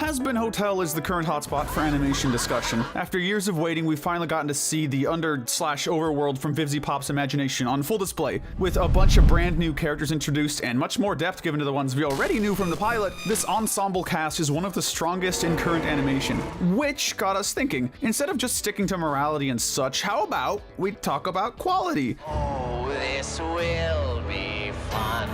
Hazbin Hotel is the current hotspot for animation discussion. After years of waiting, we've finally gotten to see the under/overworld from Vivziepop's imagination on full display. With a bunch of brand new characters introduced and much more depth given to the ones we already knew from the pilot, this ensemble cast is one of the strongest in current animation. Which got us thinking, instead of just sticking to morality and such, how about we talk about quality? Oh, this will be fun.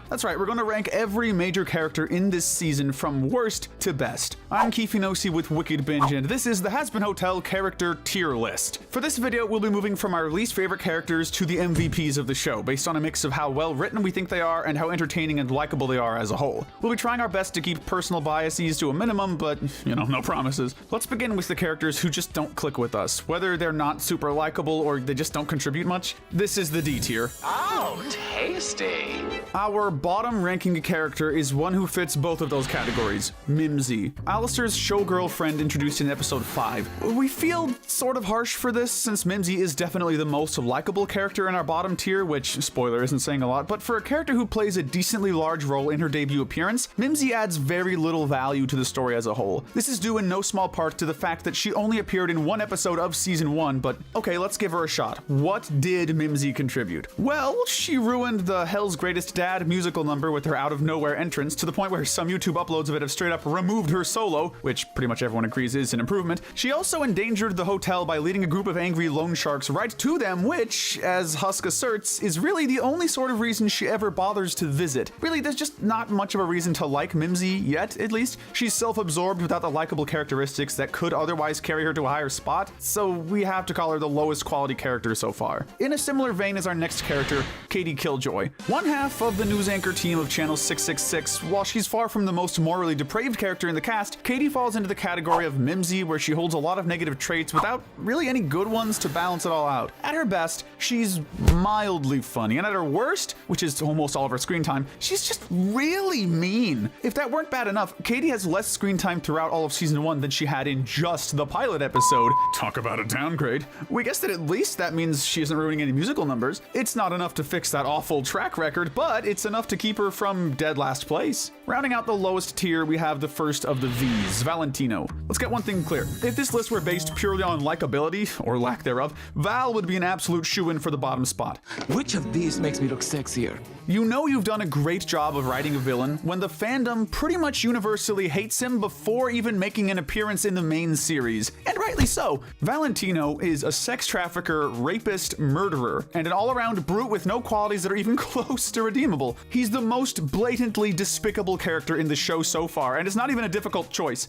That's right, we're going to rank every major character in this season from worst to best. I'm Kifinosi with Wicked Binge, and this is the Hazbin Hotel character tier list. For this video, we'll be moving from our least favorite characters to the MVPs of the show, based on a mix of how well written we think they are and how entertaining and likable they are as a whole. We'll be trying our best to keep personal biases to a minimum, but, no promises. Let's begin with the characters who just don't click with us, whether they're not super likable or they just don't contribute much. This is the D tier. Oh, tasty. Our bottom ranking character is one who fits both of those categories, Mimsy, Alistair's showgirl friend introduced in episode 5. We feel sort of harsh for this, since Mimsy is definitely the most likable character in our bottom tier, which, spoiler, isn't saying a lot, but for a character who plays a decently large role in her debut appearance, Mimsy adds very little value to the story as a whole. This is due in no small part to the fact that she only appeared in one episode of season 1, but okay, let's give her a shot. What did Mimsy contribute? Well, she ruined the Hell's Greatest Dad musical number with her out-of-nowhere entrance, to the point where some YouTube uploads of it have straight up removed her solo, which pretty much everyone agrees is an improvement. She also endangered the hotel by leading a group of angry loan sharks right to them, which, as Husk asserts, is really the only sort of reason she ever bothers to visit. Really, there's just not much of a reason to like Mimsy, yet, at least. She's self-absorbed without the likable characteristics that could otherwise carry her to a higher spot, so we have to call her the lowest quality character so far. In a similar vein as our next character, Katie Killjoy. One half of the news anchor team of Channel 666, while she's far from the most morally depraved character in the cast, Katie falls into the category of Mimsy, where she holds a lot of negative traits without really any good ones to balance it all out. At her best, she's mildly funny, and at her worst, which is almost all of her screen time, she's just really mean. If that weren't bad enough, Katie has less screen time throughout all of season 1 than she had in just the pilot episode. Talk about a downgrade. We guess that at least that means she isn't ruining any musical numbers. It's not enough to fix that awful track record, but it's enough to keep her from dead last place. Rounding out the lowest tier, we have the first of the V's, Valentino. Let's get one thing clear. If this list were based purely on likability, or lack thereof, Val would be an absolute shoo-in for the bottom spot. Which of these makes me look sexier? You know you've done a great job of writing a villain when the fandom pretty much universally hates him before even making an appearance in the main series. And rightly so. Valentino is a sex trafficker, rapist, murderer, and an all-around brute with no qualities that are even close to redeemable. He's the most blatantly despicable character in the show so far, and it's not even a difficult choice.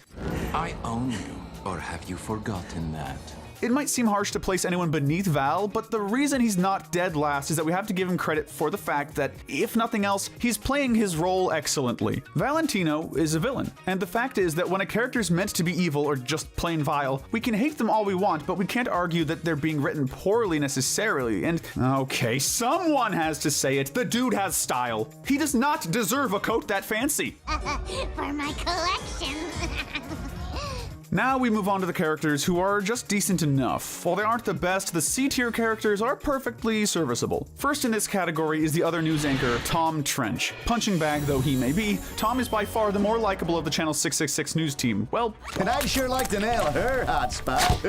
I own you, or have you forgotten that? It might seem harsh to place anyone beneath Val, but the reason he's not dead last is that we have to give him credit for the fact that, if nothing else, he's playing his role excellently. Valentino is a villain, and the fact is that when a character's meant to be evil or just plain vile, we can hate them all we want, but we can't argue that they're being written poorly necessarily, and okay, someone has to say it, the dude has style. He does not deserve a coat that fancy. For my collection. Now we move on to the characters who are just decent enough. While they aren't the best, the C-tier characters are perfectly serviceable. First in this category is the other news anchor, Tom Trench. Punching bag though he may be, Tom is by far the more likable of the Channel 666 news team. Well, and I'd sure like to nail her hot spot.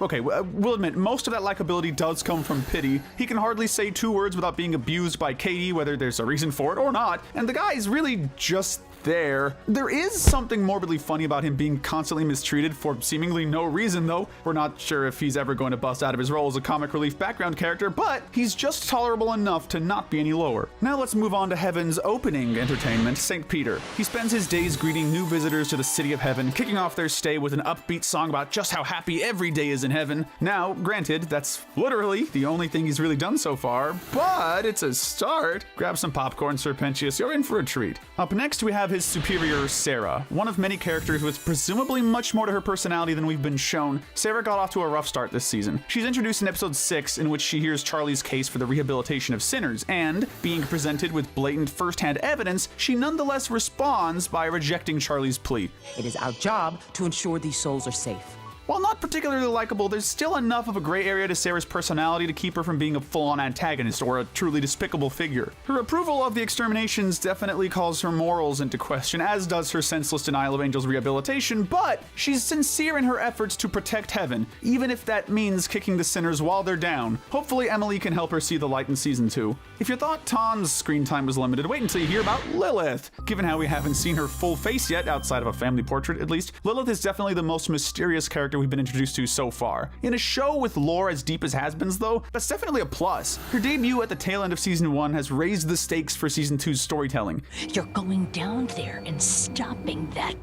okay, we'll admit, most of that likability does come from pity. He can hardly say 2 words without being abused by Katie, whether there's a reason for it or not, and the guy is really just there. There is something morbidly funny about him being constantly mistreated for seemingly no reason, though. We're not sure if he's ever going to bust out of his role as a comic relief background character, but he's just tolerable enough to not be any lower. Now let's move on to Heaven's opening entertainment, St. Peter. He spends his days greeting new visitors to the city of Heaven, kicking off their stay with an upbeat song about just how happy every day is in heaven. Now, granted, that's literally the only thing he's really done so far, but it's a start. Grab some popcorn, Serpentius, you're in for a treat. Up next, we have his superior, Sarah, one of many characters with presumably much more to her personality than we've been shown. Sarah got off to a rough start this season. She's introduced in episode 6, in which she hears Charlie's case for the rehabilitation of sinners, and, being presented with blatant first-hand evidence, she nonetheless responds by rejecting Charlie's plea. It is our job to ensure these souls are safe. While not particularly likable, there's still enough of a gray area to Sarah's personality to keep her from being a full-on antagonist or a truly despicable figure. Her approval of the exterminations definitely calls her morals into question, as does her senseless denial of Angel's rehabilitation, but she's sincere in her efforts to protect Heaven, even if that means kicking the sinners while they're down. Hopefully Emily can help her see the light in season 2. If you thought Tom's screen time was limited, wait until you hear about Lilith. Given how we haven't seen her full face yet, outside of a family portrait at least, Lilith is definitely the most mysterious character we've been introduced to so far. In a show with lore as deep as Hazbin's though, that's definitely a plus. Her debut at the tail end of season 1 has raised the stakes for season 2's storytelling. You're going down there and stopping that.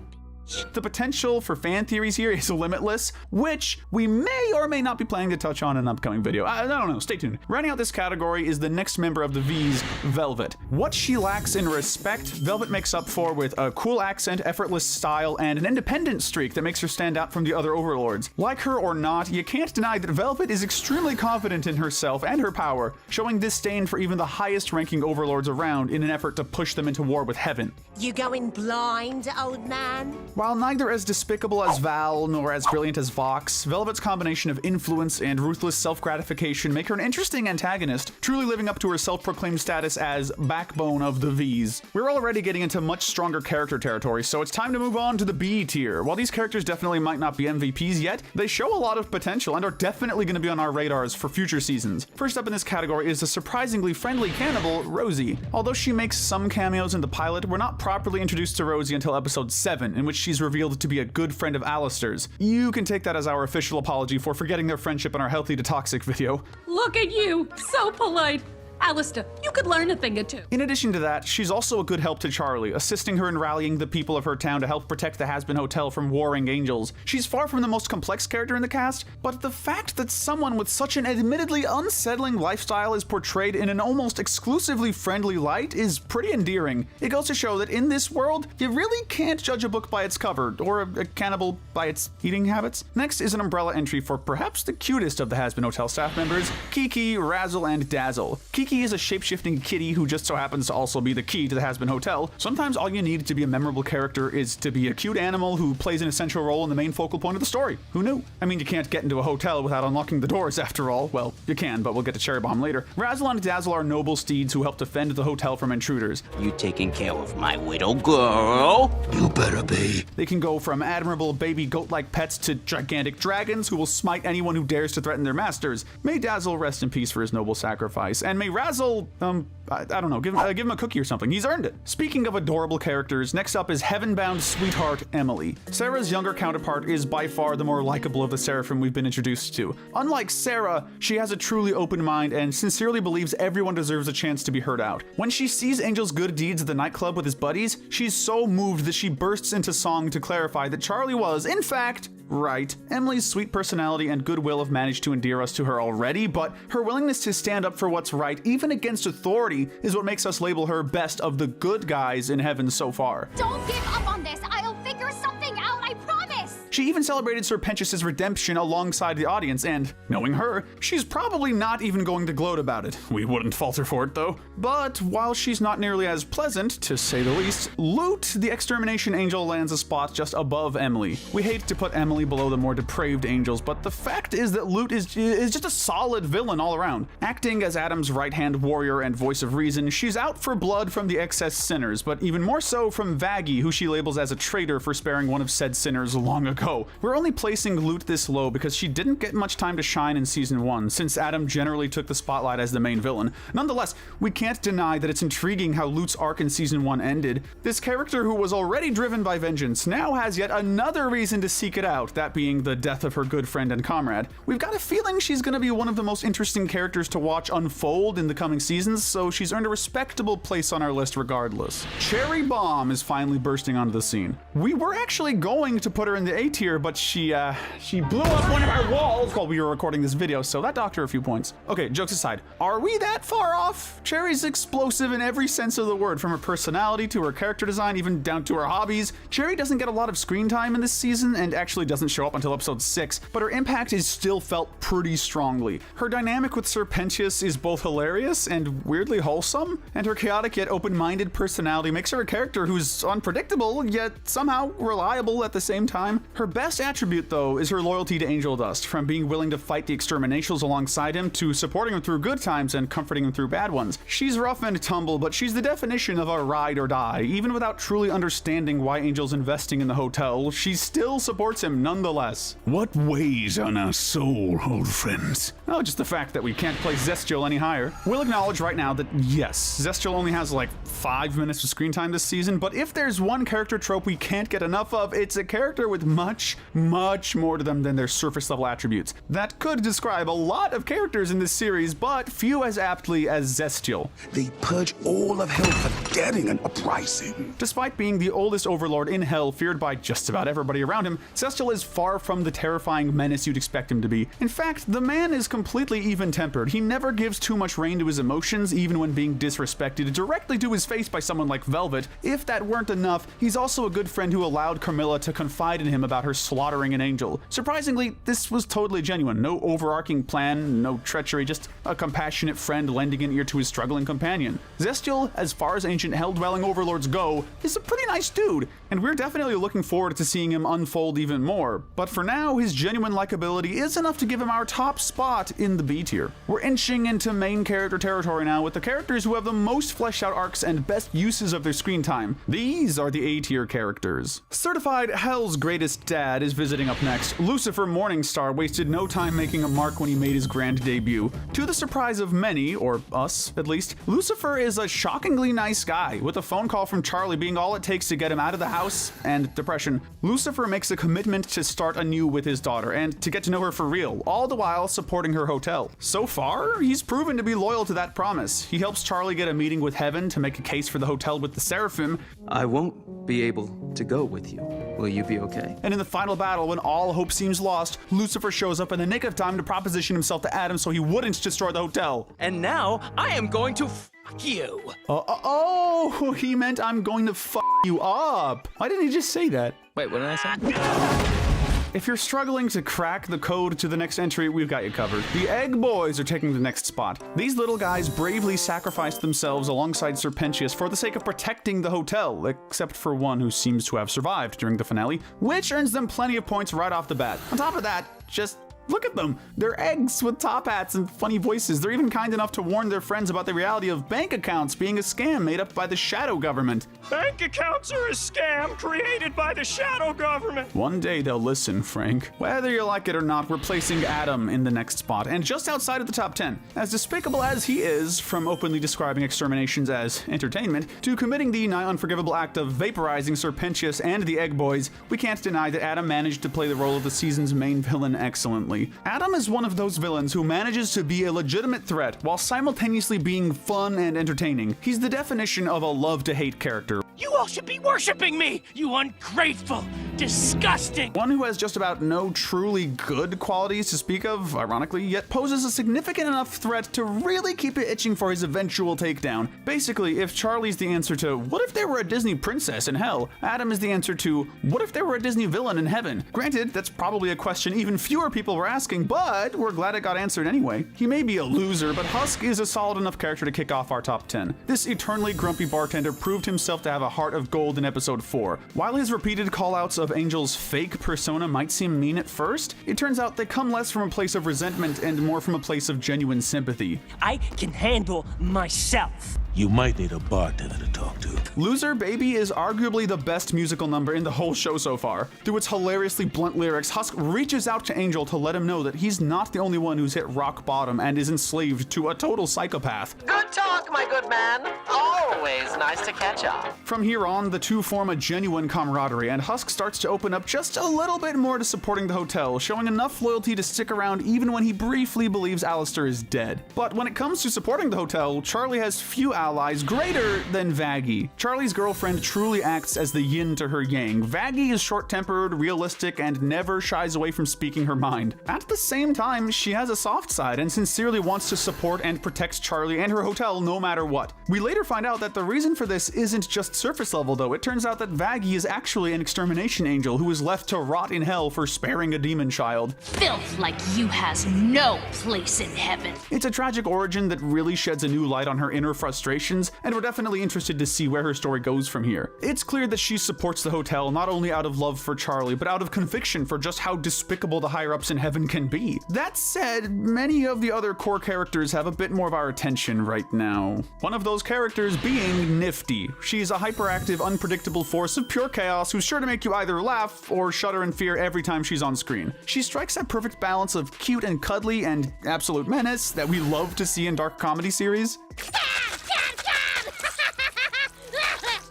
The potential for fan theories here is limitless, which we may or may not be planning to touch on in an upcoming video. I don't know, stay tuned. Rounding out this category is the next member of the V's, Velvet. What she lacks in respect, Velvet makes up for with a cool accent, effortless style, and an independent streak that makes her stand out from the other overlords. Like her or not, you can't deny that Velvet is extremely confident in herself and her power, showing disdain for even the highest ranking overlords around in an effort to push them into war with Heaven. You going blind, old man? While neither as despicable as Val nor as brilliant as Vox, Velvet's combination of influence and ruthless self-gratification make her an interesting antagonist, truly living up to her self-proclaimed status as backbone of the V's. We're already getting into much stronger character territory, so it's time to move on to the B tier. While these characters definitely might not be MVPs yet, they show a lot of potential and are definitely going to be on our radars for future seasons. First up in this category is the surprisingly friendly cannibal, Rosie. Although she makes some cameos in the pilot, we're not properly introduced to Rosie until episode 7, in which she's revealed to be a good friend of Alistair's. You can take that as our official apology for forgetting their friendship in our Healthy to Toxic video. Look at you, so polite. Alistair, you could learn a thing or two. In addition to that, she's also a good help to Charlie, assisting her in rallying the people of her town to help protect the Hazbin Hotel from warring angels. She's far from the most complex character in the cast, but the fact that someone with such an admittedly unsettling lifestyle is portrayed in an almost exclusively friendly light is pretty endearing. It goes to show that in this world, you really can't judge a book by its cover, or a cannibal by its eating habits. Next is an umbrella entry for perhaps the cutest of the Hazbin Hotel staff members, Kiki, Razzle, and Dazzle. Kiki is a shape-shifting kitty who just so happens to also be the key to the Hazbin Hotel. Sometimes all you need to be a memorable character is to be a cute animal who plays an essential role in the main focal point of the story. Who knew? I mean, you can't get into a hotel without unlocking the doors after all. Well, you can, but we'll get to Cherry Bomb later. Razzle and Dazzle are noble steeds who help defend the hotel from intruders. You taking care of my widow girl? You better be. They can go from admirable baby goat-like pets to gigantic dragons who will smite anyone who dares to threaten their masters. May Dazzle rest in peace for his noble sacrifice, and may Razzle, I don't know, give him a cookie or something. He's earned it. Speaking of adorable characters, next up is heaven-bound sweetheart Emily. Sarah's younger counterpart is by far the more likable of the Seraphim we've been introduced to. Unlike Sarah, she has a truly open mind and sincerely believes everyone deserves a chance to be heard out. When she sees Angel's good deeds at the nightclub with his buddies, she's so moved that she bursts into song to clarify that Charlie was, in fact, right. Emily's sweet personality and goodwill have managed to endear us to her already, but her willingness to stand up for what's right, even against authority, is what makes us label her best of the good guys in heaven so far. Don't give up on this. I'll figure something out, I promise. She even celebrated Sir Pentious' redemption alongside the audience, and, knowing her, she's probably not even going to gloat about it. We wouldn't falter for it, though. But while she's not nearly as pleasant, to say the least, Lute, the extermination angel, lands a spot just above Emily. We hate to put Emily below the more depraved angels, but the fact is that Lute is just a solid villain all around. Acting as Adam's right-hand warrior and voice of reason, she's out for blood from the excess sinners, but even more so from Vaggie, who she labels as a traitor for sparing one of said sinners long ago. We're only placing Lute this low because she didn't get much time to shine in season 1, since Adam generally took the spotlight as the main villain. Nonetheless, we can't deny that it's intriguing how Lute's arc in season 1 ended. This character who was already driven by vengeance now has yet another reason to seek it out, that being the death of her good friend and comrade. We've got a feeling she's gonna be one of the most interesting characters to watch unfold in the coming seasons, so she's earned a respectable place on our list regardless. Cherry Bomb is finally bursting onto the scene. We were actually going to put her in the A tier, but she blew up one of our walls while we were recording this video, so that docked her a few points. Okay, jokes aside, are we that far off? Cherry's explosive in every sense of the word, from her personality to her character design, even down to her hobbies. Cherry doesn't get a lot of screen time in this season, and actually doesn't doesn't show up until episode 6, but her impact is still felt pretty strongly. Her dynamic with Serpentius is both hilarious and weirdly wholesome, and her chaotic yet open-minded personality makes her a character who's unpredictable yet somehow reliable at the same time. Her best attribute, though, is her loyalty to Angel Dust, from being willing to fight the exterminations alongside him to supporting him through good times and comforting him through bad ones. She's rough and tumble, but she's the definition of a ride or die. Even without truly understanding why Angel's investing in the hotel, she still supports him nonetheless. What weighs on our soul, old friends? Oh, just the fact that we can't play Zestial any higher. We'll acknowledge right now that yes, Zestial only has like 5 minutes of screen time this season, but if there's one character trope we can't get enough of, it's a character with much more to them than their surface level attributes. That could describe a lot of characters in this series, but few as aptly as Zestial. They purge all of hell for daring an uprising. Despite being the oldest overlord in hell, feared by just about everybody around him, Zestial is far from the terrifying menace you'd expect him to be. In fact, the man is completely even-tempered. He never gives too much rein to his emotions, even when being disrespected directly to his face by someone like Velvet. If that weren't enough, he's also a good friend who allowed Carmilla to confide in him about her slaughtering an angel. Surprisingly, this was totally genuine. No overarching plan, no treachery, just a compassionate friend lending an ear to his struggling companion. Zestial, as far as ancient hell-dwelling overlords go, is a pretty nice dude, and we're definitely looking forward to seeing him unfold even more. But for now, his genuine likability is enough to give him our top spot in the B tier. We're inching into main character territory now with the characters who have the most fleshed out arcs and best uses of their screen time. These are the A tier characters. Certified Hell's greatest dad is visiting up next. Lucifer Morningstar wasted no time making a mark when he made his grand debut. To the surprise of many, or us at least, Lucifer is a shockingly nice guy, with a phone call from Charlie being all it takes to get him out of the house and depression. Lucifer makes a commitment to start anew with his daughter and to get to know her for real, all the while supporting her hotel. So far, he's proven to be loyal to that promise. He helps Charlie get a meeting with Heaven to make a case for the hotel with the Seraphim. I won't be able to go with you. Will you be okay? And in the final battle, when all hope seems lost, Lucifer shows up in the nick of time to proposition himself to Adam so he wouldn't destroy the hotel. And now I am going to f you. Oh, he meant I'm going to f you up. Why didn't he just say that? Wait, what did I say? If you're struggling to crack the code to the next entry, we've got you covered. The Egg Boys are taking the next spot. These little guys bravely sacrificed themselves alongside Serpentius for the sake of protecting the hotel, except for one who seems to have survived during the finale, which earns them plenty of points right off the bat. On top of that, just look at them. They're eggs with top hats and funny voices. They're even kind enough to warn their friends about the reality of bank accounts being a scam made up by the shadow government. Bank accounts are a scam created by the shadow government. One day they'll listen, Frank. Whether you like it or not, we're placing Adam in the next spot, and just outside of the top 10. As despicable as he is, from openly describing exterminations as entertainment, to committing the nigh unforgivable act of vaporizing Serpentius and the Egg Boys, we can't deny that Adam managed to play the role of the season's main villain excellently. Adam is one of those villains who manages to be a legitimate threat while simultaneously being fun and entertaining. He's the definition of a love-to-hate character. You all should be worshiping me, you ungrateful, disgusting. One who has just about no truly good qualities to speak of, ironically, yet poses a significant enough threat to really keep it itching for his eventual takedown. Basically, if Charlie's the answer to, what if there were a Disney princess in hell? Adam is the answer to, what if there were a Disney villain in heaven? Granted, that's probably a question even fewer people were asking, but we're glad it got answered anyway. He may be a loser, but Husk is a solid enough character to kick off our top 10. This eternally grumpy bartender proved himself to have a heart of gold in episode 4. While his repeated callouts of Angel's fake persona might seem mean at first, it turns out they come less from a place of resentment and more from a place of genuine sympathy. I can handle myself. You might need a bartender to talk to. Loser Baby is arguably the best musical number in the whole show so far. Through its hilariously blunt lyrics, Husk reaches out to Angel to let him know that he's not the only one who's hit rock bottom and is enslaved to a total psychopath. Good talk, my good man. Always nice to catch up. From here on, the two form a genuine camaraderie, and Husk starts to open up just a little bit more to supporting the hotel, showing enough loyalty to stick around even when he briefly believes Alistair is dead. But when it comes to supporting the hotel, Charlie has few allies allies greater than Vaggie. Charlie's girlfriend truly acts as the yin to her yang. Vaggie is short-tempered, realistic, and never shies away from speaking her mind. At the same time, she has a soft side and sincerely wants to support and protect Charlie and her hotel no matter what. We later find out that the reason for this isn't just surface level though. It turns out that Vaggie is actually an extermination angel who was left to rot in hell for sparing a demon child. Filth like you has no place in heaven. It's a tragic origin that really sheds a new light on her inner frustrations, and we're definitely interested to see where her story goes from here. It's clear that she supports the hotel not only out of love for Charlie, but out of conviction for just how despicable the higher-ups in heaven can be. That said, many of the other core characters have a bit more of our attention right now. One of those characters being Nifty. She's a hyperactive, unpredictable force of pure chaos who's sure to make you either laugh or shudder in fear every time she's on screen. She strikes that perfect balance of cute and cuddly and absolute menace that we love to see in dark comedy series.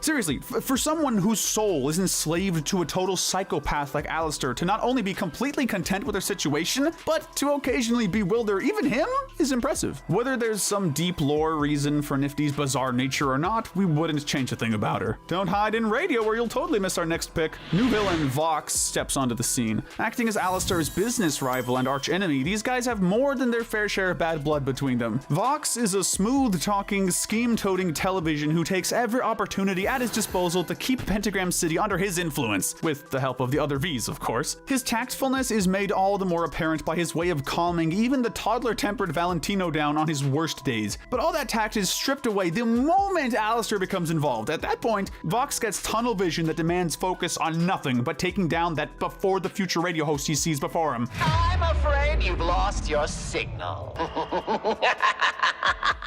Seriously, for someone whose soul is enslaved to a total psychopath like Alistair to not only be completely content with her situation, but to occasionally bewilder even him is impressive. Whether there's some deep lore reason for Nifty's bizarre nature or not, we wouldn't change a thing about her. Don't hide in radio or you'll totally miss our next pick. New villain Vox steps onto the scene. Acting as Alistair's business rival and archenemy, these guys have more than their fair share of bad blood between them. Vox is a smooth-talking, scheme-toting television who takes every opportunity at his disposal to keep Pentagram City under his influence, with the help of the other V's, of course. His tactfulness is made all the more apparent by his way of calming even the toddler-tempered Valentino down on his worst days. But all that tact is stripped away the moment Alistair becomes involved. At that point, Vox gets tunnel vision that demands focus on nothing but taking down that before-the-future radio host he sees before him. I'm afraid you've lost your signal.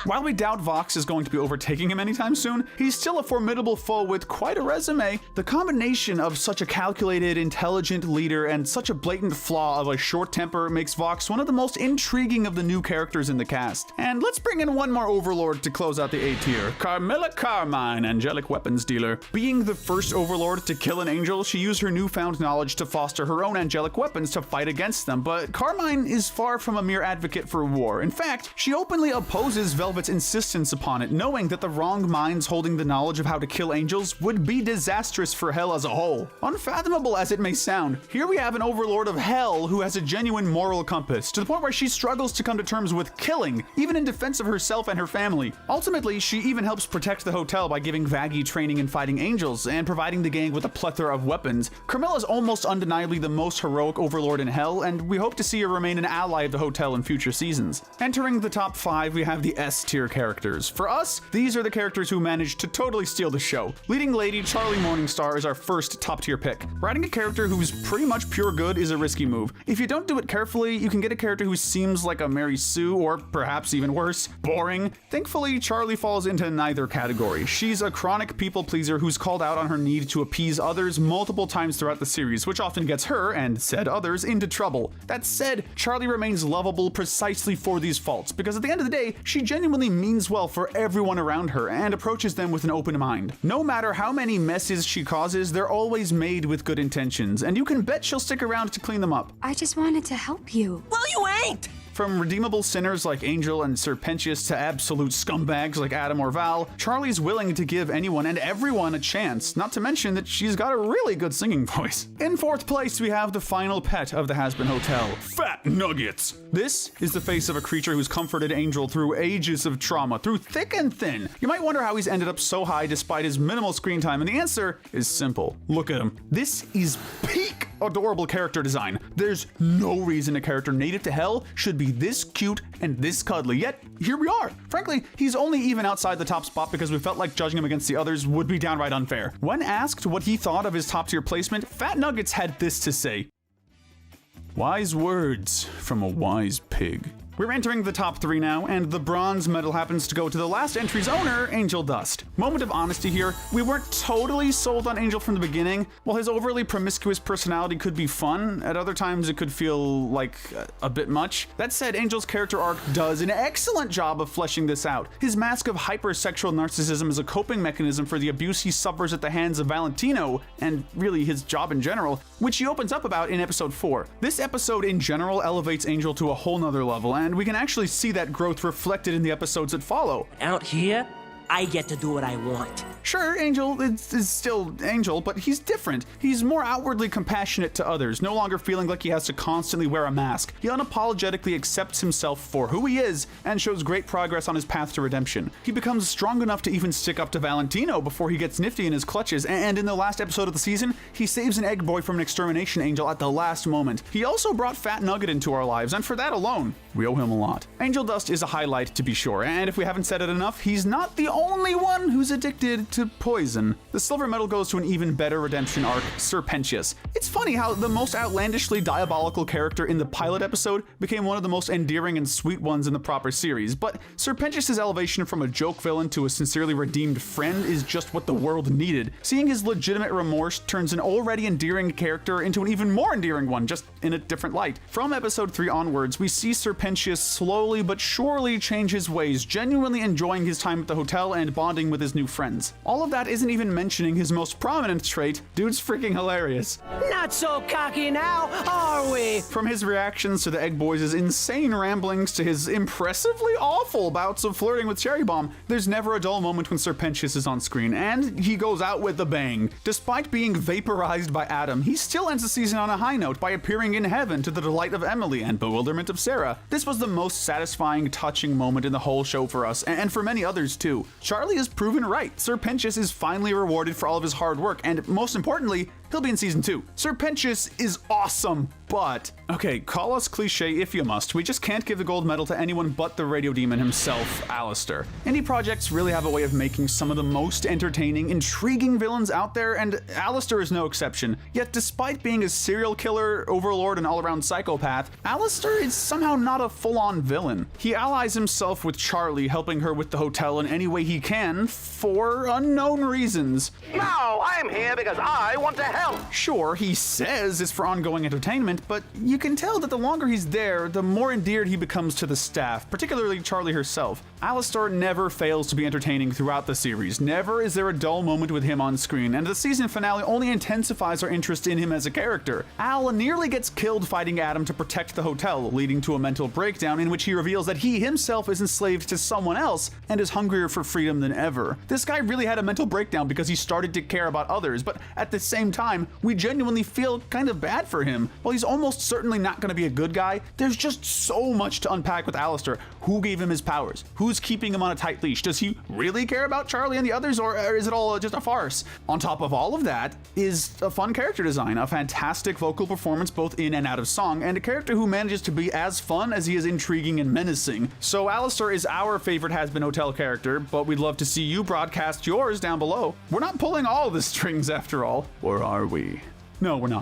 While we doubt Vox is going to be overtaking him anytime soon, he's still a formidable foe with quite a resume. The combination of such a calculated, intelligent leader and such a blatant flaw of a short temper makes Vox one of the most intriguing of the new characters in the cast. And let's bring in one more overlord to close out the A tier. Carmilla Carmine, angelic weapons dealer. Being the first overlord to kill an angel, she used her newfound knowledge to foster her own angelic weapons to fight against them, but Carmine is far from a mere advocate for war. In fact, she openly opposes Velvet's insistence upon it, knowing that the wrong minds holding the knowledge of how to kill angels would be disastrous for Hell as a whole. Unfathomable as it may sound, here we have an overlord of Hell who has a genuine moral compass, to the point where she struggles to come to terms with killing, even in defense of herself and her family. Ultimately, she even helps protect the hotel by giving Vaggie training in fighting angels and providing the gang with a plethora of weapons. Carmilla's almost undeniably the most heroic overlord in Hell, and we hope to see her remain an ally of the hotel in future seasons. Entering the top 5, we have the S tier characters. For us, these are the characters who managed to totally steal the show. Leading lady Charlie Morningstar is our first top tier pick. Writing a character who's pretty much pure good is a risky move. If you don't do it carefully, you can get a character who seems like a Mary Sue, or perhaps even worse, boring. Thankfully, Charlie falls into neither category. She's a chronic people pleaser who's called out on her need to appease others multiple times throughout the series, which often gets her, and said others, into trouble. That said, Charlie remains lovable precisely for these faults, because at the end of the day, she genuinely means well for everyone around her and approaches them with an open mind. No matter how many messes she causes, they're always made with good intentions, and you can bet she'll stick around to clean them up. I just wanted to help you. Well, you ain't! From redeemable sinners like Angel and Serpentius to absolute scumbags like Adam or Val, Charlie's willing to give anyone and everyone a chance, not to mention that she's got a really good singing voice. In 4th place, we have the final pet of the Hazbin Hotel, Fat Nuggets. This is the face of a creature who's comforted Angel through ages of trauma, through thick and thin. You might wonder how he's ended up so high despite his minimal screen time, and the answer is simple. Look at him. This is peak adorable character design. There's no reason a character native to Hell should be this cute and this cuddly, yet here we are. Frankly, he's only even outside the top spot because we felt like judging him against the others would be downright unfair. When asked what he thought of his top tier placement, Fat Nuggets had this to say: "Wise words from a wise pig." We're entering the top 3 now, and the bronze medal happens to go to the last entry's owner, Angel Dust. Moment of honesty here, we weren't totally sold on Angel from the beginning. While his overly promiscuous personality could be fun, at other times it could feel like a bit much. That said, Angel's character arc does an excellent job of fleshing this out. His mask of hypersexual narcissism is a coping mechanism for the abuse he suffers at the hands of Valentino, and really his job in general, which he opens up about in episode 4. This episode in general elevates Angel to a whole nother level, and we can actually see that growth reflected in the episodes that follow. Out here, I get to do what I want. Sure, Angel is still Angel, but he's different. He's more outwardly compassionate to others, no longer feeling like he has to constantly wear a mask. He unapologetically accepts himself for who he is and shows great progress on his path to redemption. He becomes strong enough to even stick up to Valentino before he gets nifty in his clutches, and in the last episode of the season, he saves an egg boy from an extermination angel at the last moment. He also brought Fat Nugget into our lives, and for that alone, we owe him a lot. Angel Dust is a highlight to be sure, and if we haven't said it enough, he's not the only one who's addicted to poison. The silver medal goes to an even better redemption arc, Serpentius. It's funny how the most outlandishly diabolical character in the pilot episode became one of the most endearing and sweet ones in the proper series, but Serpentius' elevation from a joke villain to a sincerely redeemed friend is just what the world needed. Seeing his legitimate remorse turns an already endearing character into an even more endearing one, just in a different light. From episode 3 onwards, we see Serpentius slowly but surely change his ways, genuinely enjoying his time at the hotel and bonding with his new friends. All of that isn't even mentioning his most prominent trait, dude's freaking hilarious. Not so cocky now, are we? From his reactions to the Egg Boys' insane ramblings to his impressively awful bouts of flirting with Cherry Bomb, there's never a dull moment when Serpentius is on screen, and he goes out with a bang. Despite being vaporized by Adam, he still ends the season on a high note by appearing in heaven to the delight of Emily and bewilderment of Sarah. This was the most satisfying, touching moment in the whole show for us, and for many others too. Charlie is proven right. Serpentius is finally rewarded for all of his hard work, and most importantly, he'll be in season 2. Serpentius is awesome, but... Okay, call us cliche if you must. We just can't give the gold medal to anyone but the radio demon himself, Alistair. Indie projects really have a way of making some of the most entertaining, intriguing villains out there, and Alistair is no exception. Yet despite being a serial killer, overlord, and all-around psychopath, Alistair is somehow not a full-on villain. He allies himself with Charlie, helping her with the hotel in any way he can, for unknown reasons. No, I'm here because I want to help. Sure, he says it's for ongoing entertainment, but you can tell that the longer he's there, the more endeared he becomes to the staff, particularly Charlie herself. Alistair never fails to be entertaining throughout the series. Never is there a dull moment with him on screen, and the season finale only intensifies our interest in him as a character. Al nearly gets killed fighting Adam to protect the hotel, leading to a mental breakdown in which he reveals that he himself is enslaved to someone else and is hungrier for freedom than ever. This guy really had a mental breakdown because he started to care about others, but at the same time, we genuinely feel kind of bad for him. While he's almost certainly not going to be a good guy, there's just so much to unpack with Alistair. Who gave him his powers? Who's keeping him on a tight leash? Does he really care about Charlie and the others, or is it all just a farce? On top of all of that is a fun character design, a fantastic vocal performance both in and out of song, and a character who manages to be as fun as he is intriguing and menacing. So Alistair is our favorite Hazbin Hotel character, but we'd love to see you broadcast yours down below. We're not pulling all the strings after all, or are we? No, we're not.